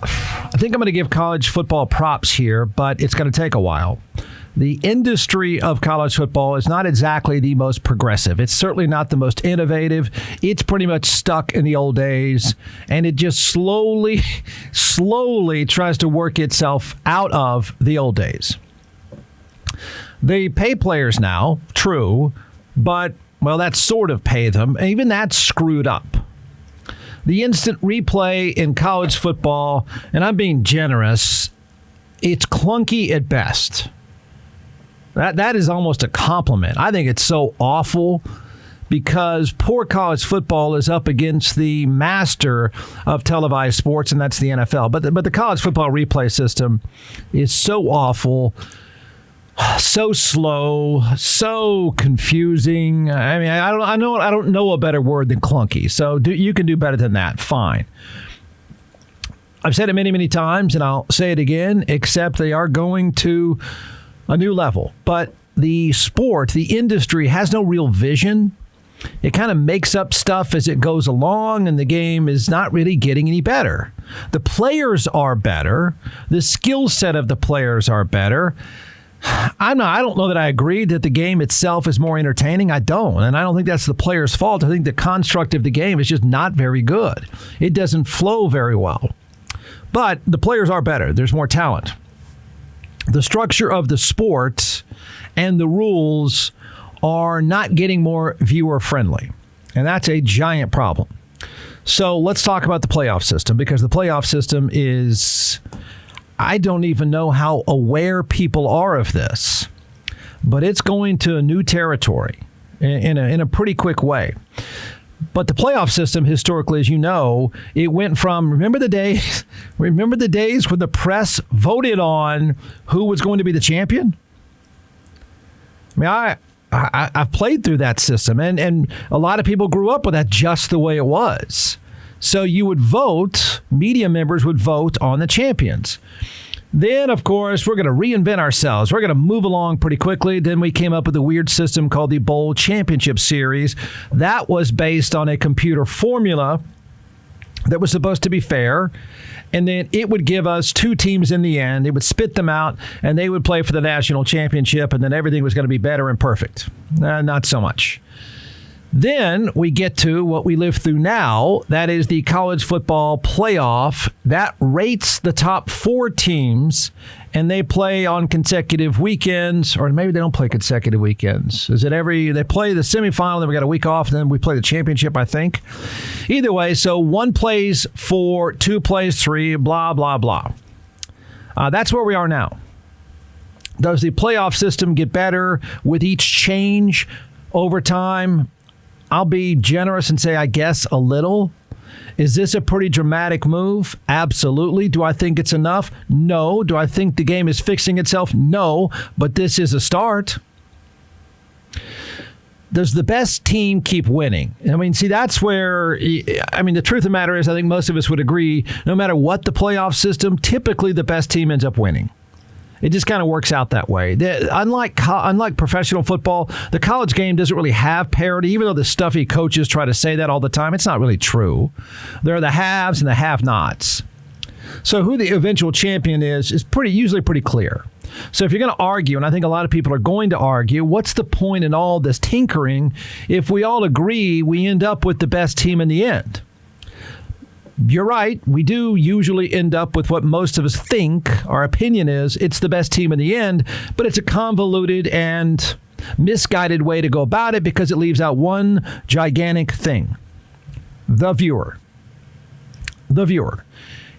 I think I'm going to give college football props here, but it's going to take a while. The industry of college football is not exactly the most progressive. It's certainly not the most innovative. It's pretty much stuck in the old days, and it just slowly tries to work itself out of the old days. They pay players now, true, but, well, that's sort of pay them. Even that's screwed up. The instant replay in college football, and I'm being generous, it's clunky at best. That is almost a compliment. I think it's so awful because poor college football is up against the master of televised sports, and that's the NFL. But the college football replay system is so awful, so slow, so confusing. I mean, I don't know a better word than clunky. So you can do better than that. Fine. I've said it many, many times, and I'll say it again, except they are going to a new level. But the sport, the industry has no real vision. It kind of makes up stuff as it goes along, and the game is not really getting any better. The players are better. The skill set of the players are better. I don't know that I agree that the game itself is more entertaining. I don't. And I don't think that's the player's fault. I think the construct of the game is just not very good. It doesn't flow very well. But the players are better. There's more talent. The structure of the sport and the rules are not getting more viewer friendly. And that's a giant problem. So let's talk about the playoff system, because the playoff system is, I don't even know how aware people are of this, but it's going to a new territory in a pretty quick way. But the playoff system, historically, as you know, it went from, remember the days when the press voted on who was going to be the champion? I mean, I've played through that system, and a lot of people grew up with that just the way it was. So you would vote, media members would vote on the champions. Then, of course, we're going to reinvent ourselves. We're going to move along pretty quickly. Then we came up with a weird system called the Bowl Championship Series. That was based on a computer formula that was supposed to be fair. And then it would give us two teams in the end. It would spit them out, and they would play for the national championship, and then everything was going to be better and perfect. Not so much. Then we get to what we live through now. That is the college football playoff. That rates the top four teams, and they play on consecutive weekends, or maybe they don't play consecutive weekends. Is it they play the semifinal, then we got a week off, and then we play the championship, I think. Either way, so one plays 4, 2 plays 3, blah, blah, blah. That's where we are now. Does the playoff system get better with each change over time? I'll be generous and say, I guess, a little. Is this a pretty dramatic move? Absolutely. Do I think it's enough? No. Do I think the game is fixing itself? No. But this is a start. Does the best team keep winning? I mean, see, that's where, the truth of the matter is, I think most of us would agree, no matter what the playoff system, typically the best team ends up winning. It just kind of works out that way. Unlike professional football, the college game doesn't really have parity, even though the stuffy coaches try to say that all the time. It's not really true. There are the haves and the have-nots. So who the eventual champion is usually pretty clear. So if you're going to argue, and I think a lot of people are going to argue, what's the point in all this tinkering if we all agree we end up with the best team in the end? You're right. We do usually end up with what most of us think our opinion is. It's the best team in the end, but it's a convoluted and misguided way to go about it because it leaves out one gigantic thing. The viewer. The viewer.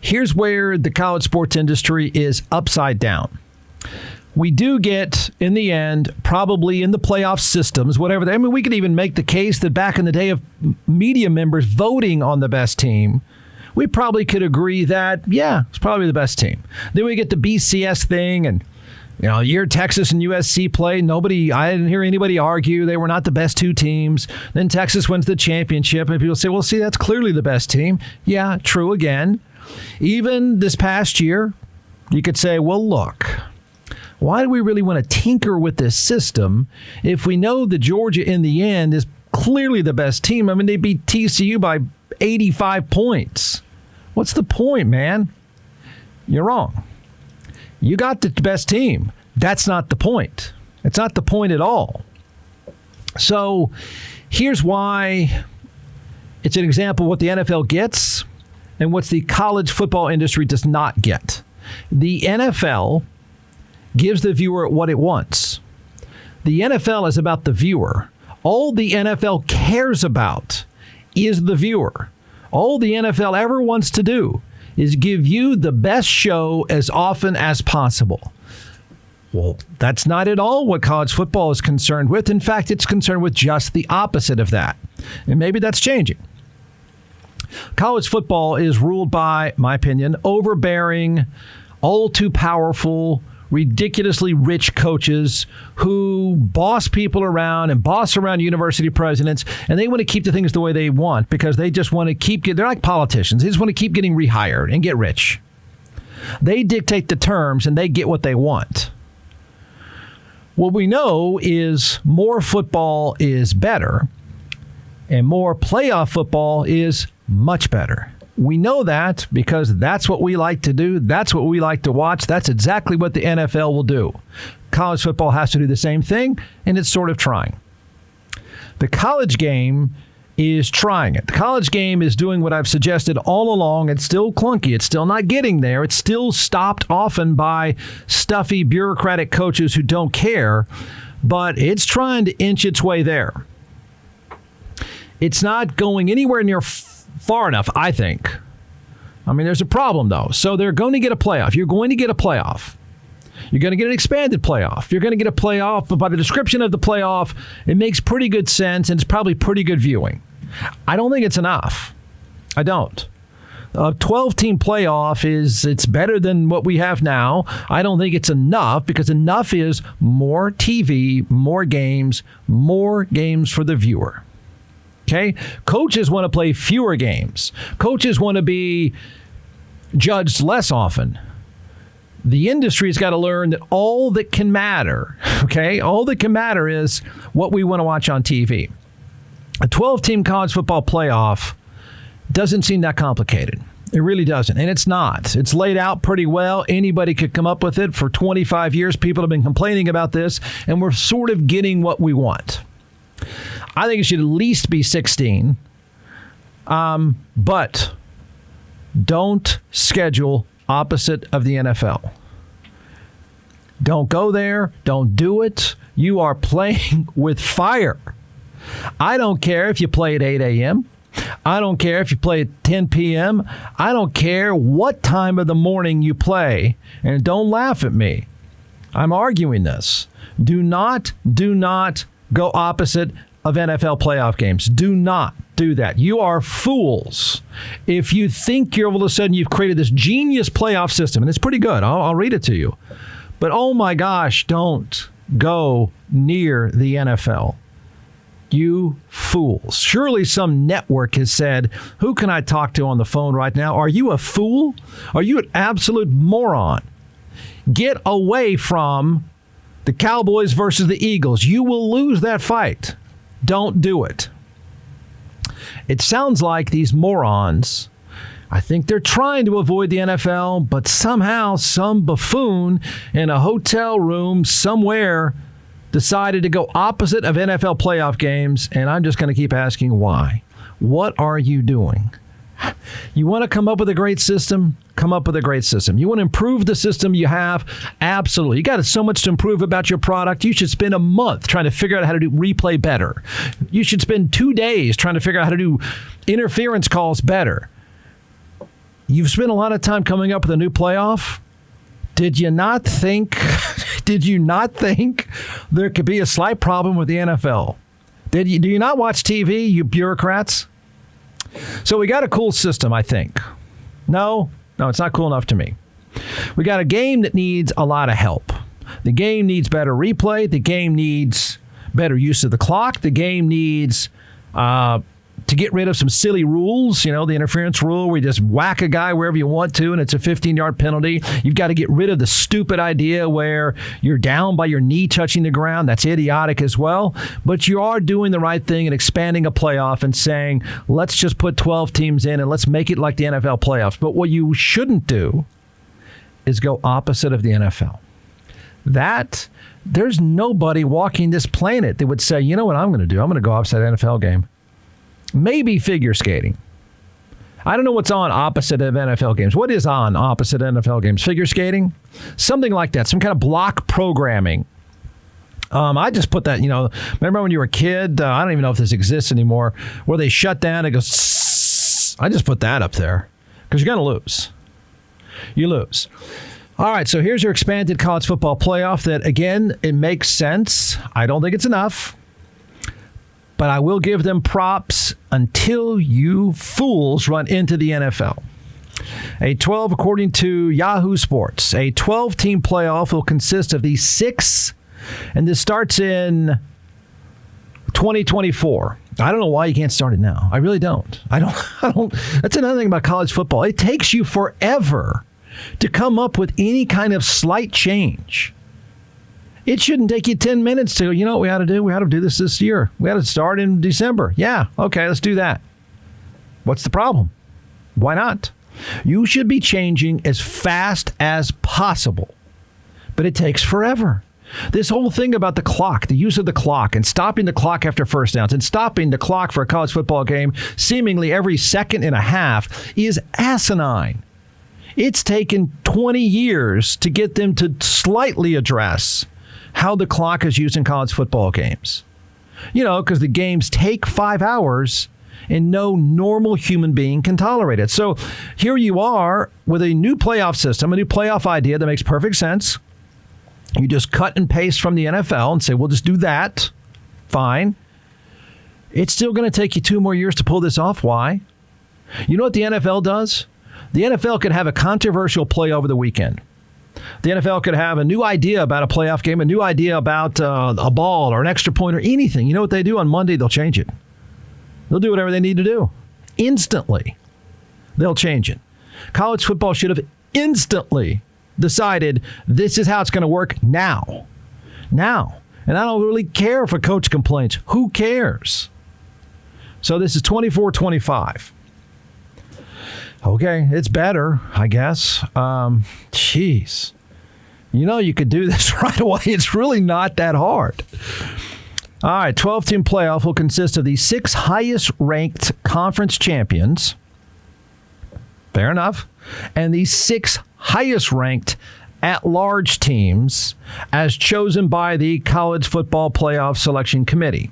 Here's where the college sports industry is upside down. We do get, in the end, probably in the playoff systems, whatever. We could even make the case that back in the day of media members voting on the best team, we probably could agree that, yeah, it's probably the best team. Then we get the BCS thing, and year Texas and USC play, I didn't hear anybody argue they were not the best two teams. Then Texas wins the championship, and people say, well, see, that's clearly the best team. Yeah, true again. Even this past year, you could say, well, look, why do we really want to tinker with this system if we know that Georgia in the end is clearly the best team? I mean, they beat TCU by 85 points. What's the point, man? You're wrong. You got the best team. That's not the point. It's not the point at all. So here's why it's an example of what the NFL gets and what the college football industry does not get. The NFL gives the viewer what it wants. The NFL is about the viewer. All the NFL cares about is the viewer. All the NFL ever wants to do is give you the best show as often as possible. Well, that's not at all what college football is concerned with. In fact, it's concerned with just the opposite of that. And maybe that's changing. College football is ruled by, my opinion, overbearing, all too powerful, ridiculously rich coaches who boss people around and boss around university presidents, and they want to keep the things the way they want because they just want to they're like politicians. They just want to keep getting rehired and get rich. They dictate the terms and they get what they want. What we know is more football is better and more playoff football is much better. We know that because that's what we like to do. That's what we like to watch. That's exactly what the NFL will do. College football has to do the same thing, and it's sort of trying. The college game is trying it. The college game is doing what I've suggested all along. It's still clunky. It's still not getting there. It's still stopped often by stuffy bureaucratic coaches who don't care, but it's trying to inch its way there. It's not going anywhere near far enough, I think. I mean, there's a problem, though. So they're going to get a playoff. You're going to get a playoff. You're going to get an expanded playoff. You're going to get a playoff, but by the description of the playoff, it makes pretty good sense, and it's probably pretty good viewing. I don't think it's enough. I don't. A 12-team playoff it's better than what we have now. I don't think it's enough because enough is more TV, more games for the viewer. Okay? Coaches want to play fewer games. Coaches want to be judged less often. The industry's got to learn that all that can matter, okay? All that can matter is what we want to watch on TV. A 12-team college football playoff doesn't seem that complicated. It really doesn't. And it's not. It's laid out pretty well. Anybody could come up with it. For 25 years, people have been complaining about this, and we're sort of getting what we want. I think it should at least be 16. But don't schedule opposite of the NFL. Don't go there. Don't do it. You are playing with fire. I don't care if you play at 8 a.m. I don't care if you play at 10 p.m. I don't care what time of the morning you play. And don't laugh at me. I'm arguing this. Do not go opposite of NFL playoff games. Do not do that. You are fools if you think you're all of a sudden you've created this genius playoff system, and it's pretty good. I'll read it to you. But oh my gosh, don't go near the NFL. You fools. Surely some network has said, who can I talk to on the phone right now? Are you a fool? Are you an absolute moron? Get away from the Cowboys versus the Eagles. You will lose that fight. Don't do it. It sounds like these morons, I think they're trying to avoid the NFL, but somehow some buffoon in a hotel room somewhere decided to go opposite of NFL playoff games, and I'm just going to keep asking why. What are you doing? You want to come up with a great system? Come up with a great system. You want to improve the system you have? Absolutely. You got so much to improve about your product. You should spend a month trying to figure out how to do replay better. You should spend 2 days trying to figure out how to do interference calls better. You've spent a lot of time coming up with a new playoff. Did you not think there could be a slight problem with the NFL? Do you not watch TV, you bureaucrats? So we got a cool system, I think. No, it's not cool enough to me. We got a game that needs a lot of help. The game needs better replay. The game needs better use of the clock. The game needs to get rid of some silly rules, the interference rule where you just whack a guy wherever you want to and it's a 15-yard penalty. You've got to get rid of the stupid idea where you're down by your knee touching the ground. That's idiotic as well. But you are doing the right thing and expanding a playoff and saying, let's just put 12 teams in and let's make it like the NFL playoffs. But what you shouldn't do is go opposite of the NFL. There's nobody walking this planet that would say, you know what I'm going to do? I'm going to go opposite an NFL game. Maybe figure skating. I don't know what's on opposite of NFL games. What is on opposite NFL games? Figure skating? Something like that. Some kind of block programming. I just put that, remember when you were a kid? I don't even know if this exists anymore, where they shut down, it goes, sss. I just put that up there because you're going to lose. You lose. All right, so here's your expanded college football playoff that, again, it makes sense. I don't think it's enough, but I will give them props until you fools run into the NFL. According to Yahoo Sports, a 12-team playoff will consist of these 6, and this starts in 2024. I don't know why you can't start it now. I really don't. I don't. That's another thing about college football. It takes you forever to come up with any kind of slight change. It shouldn't take you 10 minutes to go, you know what we ought to do? We ought to do this year. We ought to start in December. Yeah, okay, let's do that. What's the problem? Why not? You should be changing as fast as possible, but it takes forever. This whole thing about the clock, the use of the clock, and stopping the clock after first downs, and stopping the clock for a college football game seemingly every second and a half is asinine. It's taken 20 years to get them to slightly address how the clock is used in college football games. Because the games take 5 hours and no normal human being can tolerate it. So here you are with a new playoff system, a new playoff idea that makes perfect sense. You just cut and paste from the NFL and say, we'll just do that. Fine. It's still going to take you 2 more years to pull this off. Why? You know what the NFL does? The NFL could have a controversial play over the weekend. The NFL could have a new idea about a playoff game, a new idea about a ball or an extra point or anything. You know what they do on Monday? They'll change it. They'll do whatever they need to do. Instantly, they'll change it. College football should have instantly decided this is how it's going to work now. Now. And I don't really care if a coach complains. Who cares? So this is 24-25. Okay, it's better, I guess. Jeez. You could do this right away. It's really not that hard. All right, 12-team playoff will consist of the 6 highest-ranked conference champions. Fair enough. And the 6 highest-ranked at-large teams as chosen by the College Football Playoff Selection Committee.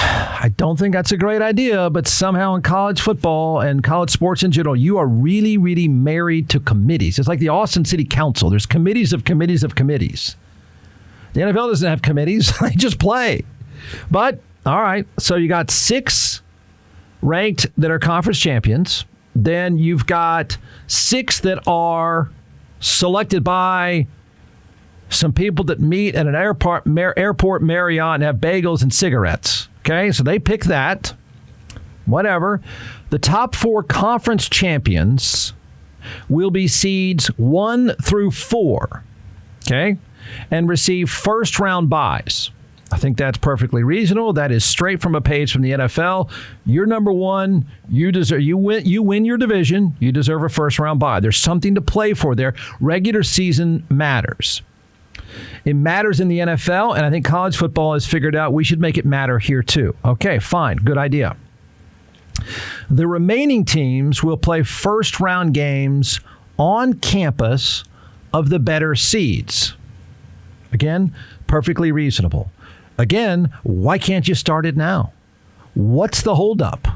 I don't think that's a great idea, but somehow in college football and college sports in general, you are really, really married to committees. It's like the Austin City Council. There's committees of committees of committees. The NFL doesn't have committees. They just play. But, all right, so you got 6 ranked that are conference champions. Then you've got 6 that are selected by some people that meet at an airport Marriott and have bagels and cigarettes. Okay, so they pick that. Whatever. The top 4 conference champions will be seeds 1 through 4. Okay, and receive first-round buys. I think that's perfectly reasonable. That is straight from a page from the NFL. You're number 1. You win your division. You deserve a first-round bye. There's something to play for there. Regular season matters. It matters in the NFL, and I think college football has figured out we should make it matter here too. Okay, fine. Good idea. The remaining teams will play first-round games on campus of the better seeds. Again, perfectly reasonable. Again, why can't you start it now? What's the holdup?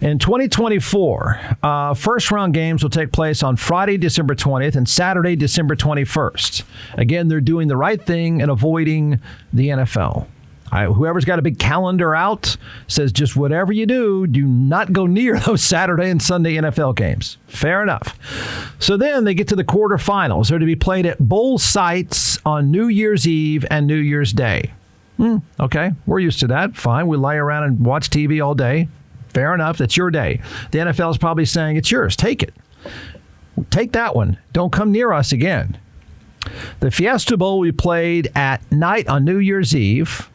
In 2024, first-round games will take place on Friday, December 20th and Saturday, December 21st. Again, they're doing the right thing and avoiding the NFL. Whoever's got a big calendar out says just whatever you do not go near those Saturday and Sunday NFL games. Fair enough. So then they get to the quarterfinals. They're to be played at bowl sites on New Year's Eve and New Year's Day. Okay, we're used to that. Fine, we lie around and watch TV all day. Fair enough. That's your day. The NFL is probably saying it's yours. Take it. Take that one. Don't come near us again. The Fiesta Bowl will be played at night on New Year's Eve.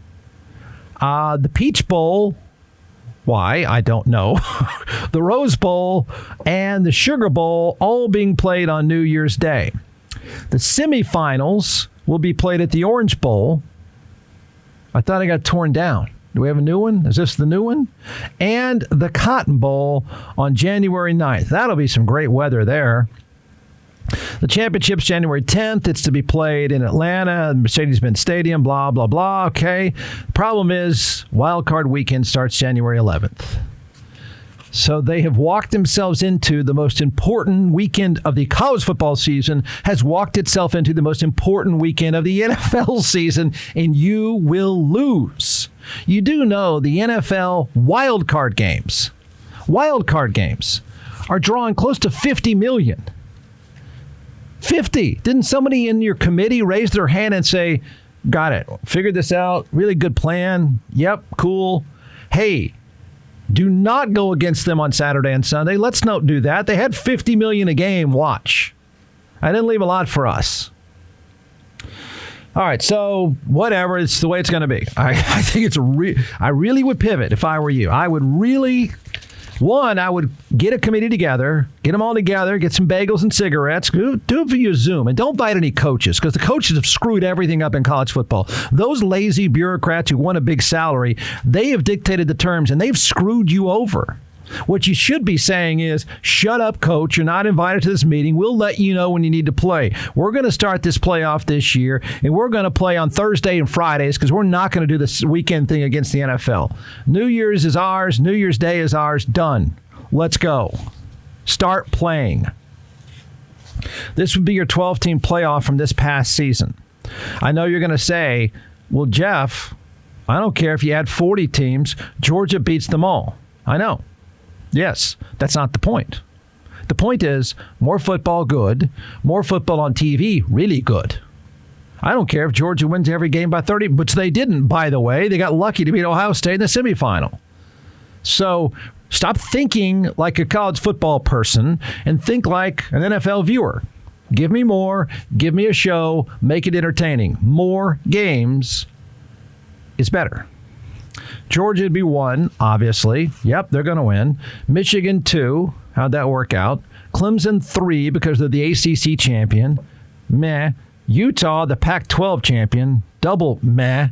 The Peach Bowl Why? I don't know. The Rose Bowl and the Sugar Bowl all being played on New Year's Day. The semifinals will be played at the Orange Bowl. I thought it got torn down. Do we have a new one? Is this the new one? And the Cotton Bowl on January 9th. That'll be some great weather there. The championship's January 10th. It's to be played in Atlanta, Mercedes-Benz Stadium, blah, blah, blah. Okay. The problem is Wild Card Weekend starts January 11th. So they have walked themselves into the most important weekend of the college football season, has walked itself into the most important weekend of the NFL season, and you will lose. You do know the NFL wildcard games are drawing close to 50 million. 50. Didn't somebody in your committee raise their hand and say, got it, figured this out, really good plan, yep, cool. Hey, do not go against them on Saturday and Sunday. Let's not do that. They had 50 million a game. Watch. I didn't leave a lot for us. All right, so whatever. It's the way it's going to be. I think it's I really would pivot if I were you. I would really... One, I would get a committee together, get them all together, get some bagels and cigarettes, do it via Zoom, and don't invite any coaches because the coaches have screwed everything up in college football. Those lazy bureaucrats who want a big salary, they have dictated the terms, and they've screwed you over. What you should be saying is, shut up, coach. You're not invited to this meeting. We'll let you know when you need to play. We're going to start this playoff this year, and we're going to play on Thursday and Fridays because we're not going to do this weekend thing against the NFL. New Year's is ours. New Year's Day is ours. Done. Let's go. Start playing. This would be your 12-team playoff from this past season. I know you're going to say, well, Jeff, I don't care if you add 40 teams. Georgia beats them all. I know. Yes, that's not the point. The point is more football, good. More football on TV, really good. I don't care if Georgia wins every game by 30, which they didn't, by the way. They got lucky to beat Ohio State in the semifinal. So stop thinking like a college football person and think like an NFL viewer. Give me more. Give me a show. Make it entertaining. More games is better. Georgia would be 1, obviously. Yep, they're going to win. Michigan 2. How'd that work out? Clemson 3 because they're the ACC champion. Meh. Utah, the Pac-12 champion. Double meh.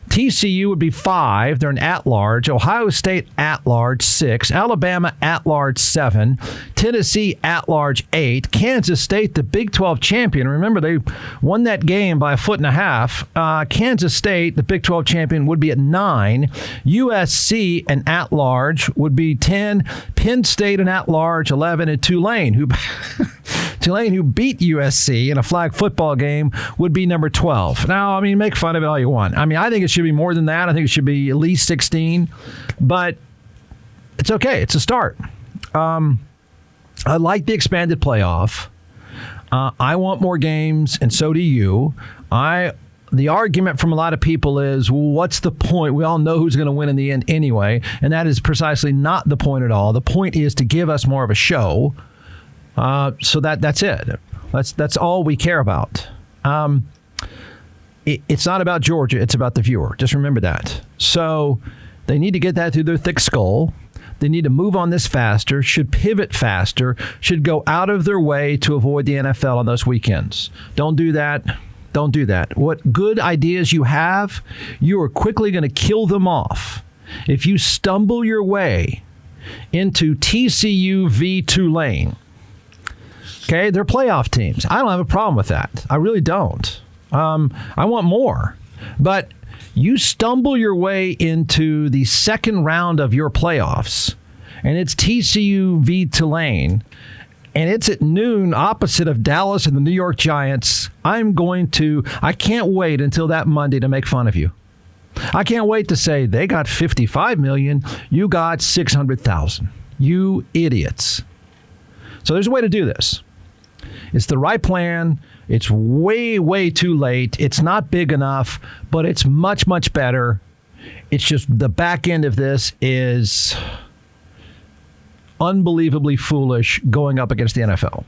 TCU would be 5. They're an at-large. Ohio State at-large 6. Alabama at-large 7. Tennessee at-large 8. Kansas State, the Big 12 champion. Remember, they won that game by 1.5 feet. Kansas State, the Big 12 champion, would be at 9. USC, an at-large, would be 10. Penn State, an at-large 11. And Tulane, who beat USC in a flag football game, would be number 12. Now, I mean, make fun of it all you want. I mean, I think it should be more than that. I think it should be at least 16. But it's okay. It's a start. I like the expanded playoff. I want more games, and so do you. The argument from a lot of people is, well, what's the point? We all know who's going to win in the end anyway, and that is precisely not the point at all. The point is to give us more of a show. So that's it. That's all we care about. It's not about Georgia. It's about the viewer. Just remember that. So they need to get that through their thick skull. They need to move on this faster, should pivot faster, should go out of their way to avoid the NFL on those weekends. Don't do that. Don't do that. What good ideas you have, you are quickly going to kill them off if you stumble your way into TCU v. Tulane. Okay, they're playoff teams. I don't have a problem with that. I really don't. I want more. But you stumble your way into the second round of your playoffs, and it's TCU v. Tulane, and it's at noon opposite of Dallas and the New York Giants. I can't wait until that Monday to make fun of you. I can't wait to say they got 55 million, you got 600,000. You idiots. So there's a way to do this. It's the right plan. It's way, way too late. It's not big enough, but it's much, much better. It's just the back end of this is unbelievably foolish going up against the NFL.